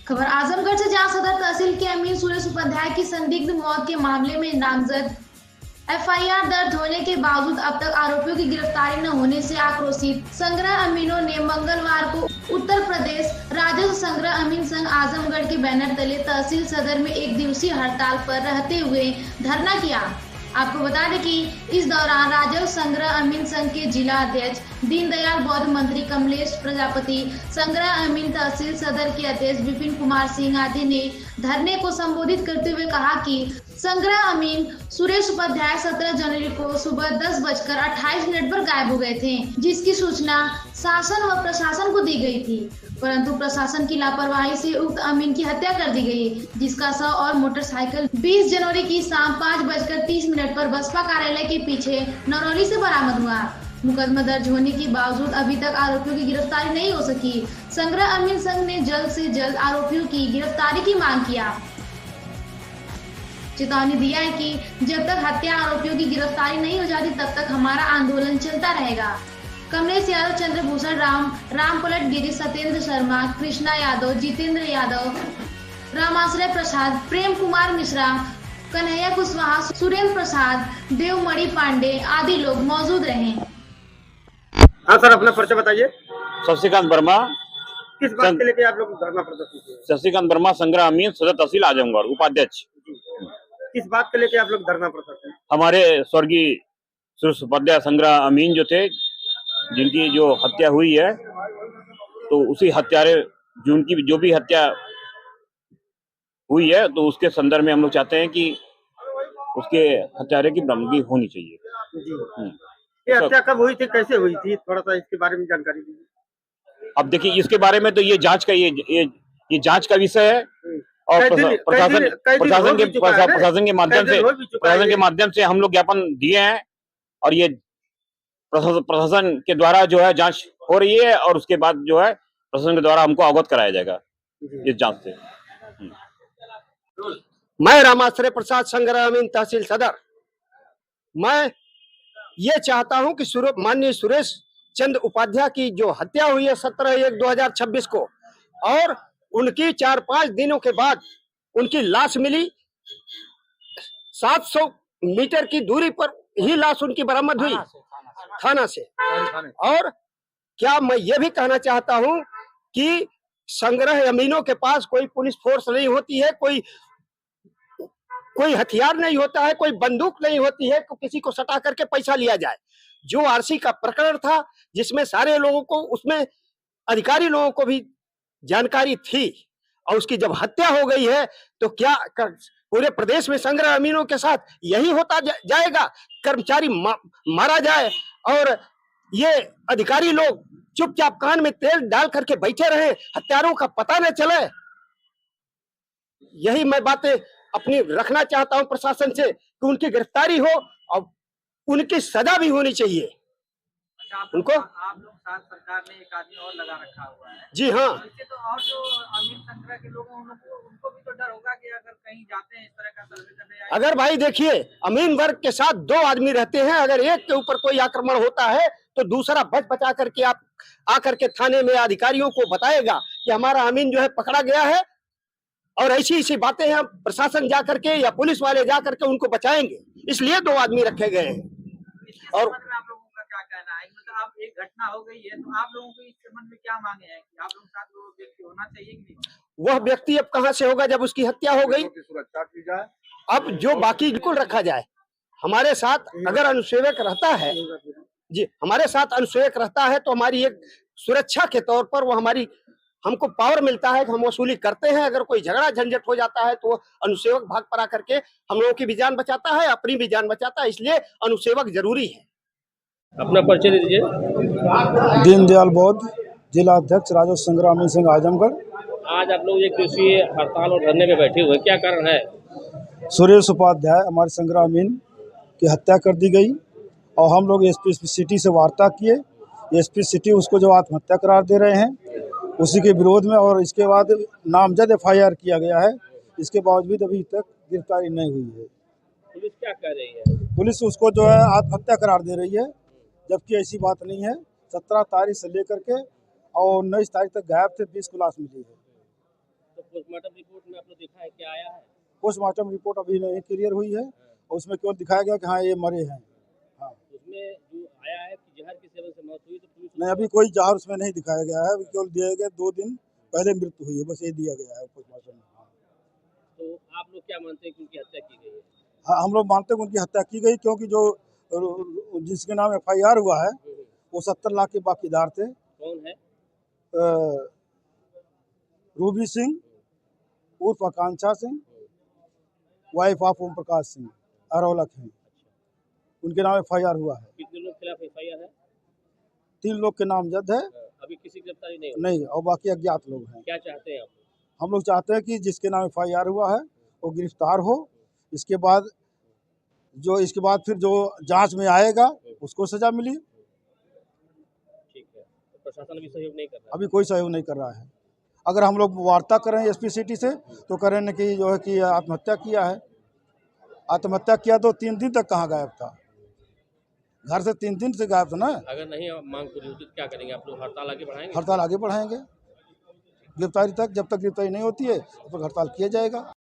खबर आजमगढ़ से, जहां सदर तहसील के अमीन सुरेश उपाध्याय की संदिग्ध मौत के मामले में नामजद एफआईआर दर्ज होने के बावजूद अब तक आरोपियों की गिरफ्तारी न होने से आक्रोशित संग्रह अमीनों ने मंगलवार को उत्तर प्रदेश राजस्व संग्रह अमीन संघ आजमगढ़ के बैनर तले तहसील सदर में एक दिवसीय हड़ताल पर रहते हुए धरना किया। आपको बता दें कि इस दौरान राजस्व संग्रह अमीन संघ के जिला अध्यक्ष दीनदयाल बौद्ध, मंत्री कमलेश प्रजापति, संग्रह अमीन तहसील सदर के अध्यक्ष विपिन कुमार सिंह आदि ने धरने को संबोधित करते हुए कहा कि संग्रह अमीन सुरेश उपाध्याय 17 जनवरी को सुबह 10:28 पर गायब हो गए थे, जिसकी सूचना शासन व प्रशासन को दी गई थी, परंतु प्रशासन की लापरवाही से उक्त अमीन की हत्या कर दी गई, जिसका शव और मोटरसाइकिल 20 जनवरी की शाम 5:30 पर बसपा कार्यालय के पीछे नरौली से बरामद हुआ। मुकदमा दर्ज होने के बावजूद अभी तक आरोपियों की गिरफ्तारी नहीं हो सकी। संग्रह अमीन संघ ने जल्द से जल्द आरोपियों की गिरफ्तारी की मांग किया। चेतावनी दिया है कि जब तक हत्या आरोपियों की गिरफ्तारी नहीं हो जाती तब तक हमारा आंदोलन चलता रहेगा। कमलेश यादव, चंद्रभूषण राम पलट गिरी, सत्येंद्र शर्मा, कृष्णा यादव, जितेंद्र यादव, रामाश्रय प्रसाद, प्रेम कुमार मिश्रा, कन्हैया कुशवाहा, सुरेंद्र प्रसाद, देवमणि पांडे आदि लोग मौजूद रहे। हाँ सर, अपना परिचय बताइए। शशिकांत वर्मा। किस बात के लेके आप लोग धरना प्रदर्शन किए? शशिकांत वर्मा, संग्रह अमीन, सदर तहसील आजमगढ़, उपाध्यक्ष। किस बात के लेके आप लोग धरना प्रदर्शन? हमारे स्वर्गीय सुरेश उपाध्याय संग्रह अमीन जो थे, जिनकी जो हत्या हुई है, तो उसी हत्यारे जिनकी जो भी हत्या हुई है, तो उसके संदर्भ में हम लोग चाहते हैं कि उसके हत्यारे की बरामदगी होनी चाहिए। ये हत्या कब हुई थी, कैसे हुई थी, थोड़ा सा इसके बारे में जानकारी दीजिए। अब देखिए, इसके बारे में तो ये जांच का ये जांच का विषय है और प्रशासन के माध्यम से हम लोग ज्ञापन दिए हैं और ये प्रशासन के द्वारा जो है जांच हो रही है और उसके बाद जो है प्रशासन के द्वारा हमको अवगत कराया जाएगा इस जांच से। मैं रामाश्रय प्रसाद, संग्रह अमीन तहसील सदर। मैं ये चाहता हूं कि माननीय सुरेश चंद्र उपाध्याय की जो हत्या हुई है 17/1/2026 को, और उनकी 4-5 दिनों के बाद उनकी लाश मिली, 700 मीटर की दूरी पर ही लाश उनकी बरामद हुई थाना से। और क्या मैं ये भी कहना चाहता हूं कि संग्रह अमीनों के पास कोई पुलिस फोर्स नहीं होती है, कोई हथियार नहीं होता है, कोई बंदूक नहीं होती है, किसी को सटा करके पैसा लिया जाए। जो आरसी का प्रकरण था, जिसमें सारे लोगों को, उसमें अधिकारी लोगों को भी जानकारी थी, और उसकी जब हत्या हो गई है तो क्या पूरे प्रदेश में संग्रह अमीनों के साथ यही होता जाएगा? कर्मचारी मारा जाए और ये अधिकारी लोग चुपचाप कान में तेल डाल करके बैठे रहे, हत्यारों का पता न चले। यही मैं बातें अपनी रखना चाहता हूं प्रशासन से कि उनकी गिरफ्तारी हो और उनकी सजा भी होनी चाहिए। उनको आप लोग साथ सरकार ने एक आदमी और लगा रखा हुआ है। जी हाँ, इससे तो और जो अमीन संग्रह के लोग हैं उनको भी तो डर होगा कि अगर कहीं जाते हैं इस तरह का सर्वे करने। अगर भाई देखिए, अमीन वर्ग के साथ 2 आदमी रहते हैं, अगर एक के ऊपर कोई आक्रमण होता है तो दूसरा बचा करके आप आकर के थाने में अधिकारियों को बताएगा कि हमारा अमीन जो है पकड़ा गया है, और ऐसी बातें हैं प्रशासन जा करके या पुलिस वाले जा करके उनको बचाएंगे, इसलिए 2 आदमी रखे गए हैं। और आप लोगों का क्या कहना है? मतलब आप एक घटना हो गई है तो आप लोगों को इस संबंध में क्या मांगे हैं कि आप लोगों के साथ वो व्यक्ति होना चाहिए कि नहीं? वह व्यक्ति अब कहां से होगा जब उसकी हत्या हो गई? सुरक्षा की जाए, अब जो बाकी बिल्कुल रखा जाए। हमारे साथ अगर अनुसेवक रहता है, जी हमारे साथ अनुसेवक रहता है तो हमारी एक सुरक्षा के तौर पर वो हमको पावर मिलता है कि हम वसूली करते हैं। अगर कोई झगड़ा झंझट हो जाता है तो अनुसेवक भाग पर आकर के हम लोगों की भी जान बचाता है, अपनी भी जान बचाता है, इसलिए अनुसेवक जरूरी है। अपना परिचय दे दीजिए। दीनदयाल बौद्ध, जिला अध्यक्ष राजस्व संग्रह अमीन संघ आजमगढ़। आज आप लोग एक दिवसीय हड़ताल और धरने पे बैठे हुए, क्या कारण है? सुरेश उपाध्याय हमारे संग्रह अमीन की हत्या कर दी गई और हम लोग एसपी सिटी से वार्ता किए। एसपी सिटी उसको जो आत्महत्या करार दे रहे हैं, उसी के विरोध में, और इसके बाद नामजद एफआईआर किया गया है। इसके बावजूद अभी तक गिरफ्तारी नहीं हुई है। पुलिस क्या कह रही है? पुलिस उसको जो है आत्महत्या करार दे रही है, जबकि ऐसी बात नहीं है। 17 तारीख से लेकर के और 19 तारीख तक गायब थे, 20 को लाश मिली है। तो पोस्टमार्टम रिपोर्ट में आपने देखा है क्या आया है? पोस्टमार्टम रिपोर्ट अभी नहीं क्लियर हुई है और उसमें केवल दिखाया गया कि हाँ ये मरे हैं। हाँ, उसमें जो आया है कि जहर के सेवन से मौत हुई, तो पुलिस नहीं अभी कोई जहर उसमें नहीं दिखाया गया है, अभी केवल दिए गए 2 दिन पहले मृत्यु हुई है, बस ये दिया गया है पोस्टमार्टम में। हाँ। तो आप लोग क्या मानते हैं कि उनकी हत्या की गई है? हाँ, हम लोग मानते हैं कि उनकी हत्या की गई, क्योंकि जो जिसके नाम FIR हुआ है वो 70 लाख के बाकीदार थे। कौन है? रूबी सिंह उर्फ आकांक्षा सिंह, वाइफ ऑफ ओम प्रकाश सिंह, अरौलक हैं, उनके नाम FIR हुआ है। कितने लोग खिलाफ FIR है? 3 लोग के नामजद है, अभी किसी की गिरफ्तारी नहीं हुई। नहीं और बाकी अज्ञात लोग हैं। क्या चाहते हैं आप? हम लोग चाहते हैं कि जिसके नाम FIR हुआ है वो गिरफ्तार हो, इसके बाद फिर जो जांच में आएगा उसको सजा मिली। ठीक है, तो प्रशासन अभी सहयोग नहीं कर रहा है? अभी कोई सहयोग नहीं कर रहा है। अगर हम लोग वार्ता करें SP सिटी से तो कह रहे हैं कि जो है कि आत्महत्या किया है। आत्महत्या किया तो 3 दिन तक कहाँ गायब था, घर से 3 दिन से गायब था ना। अगर नहीं मांग पूरी होती तो क्या करेंगे आप लोग? हड़ताल आगे बढ़ाएंगे? हड़ताल आगे बढ़ाएंगे गिरफ्तारी तक, जब तक गिरफ्तारी नहीं होती है तब तक हड़ताल किया जाएगा।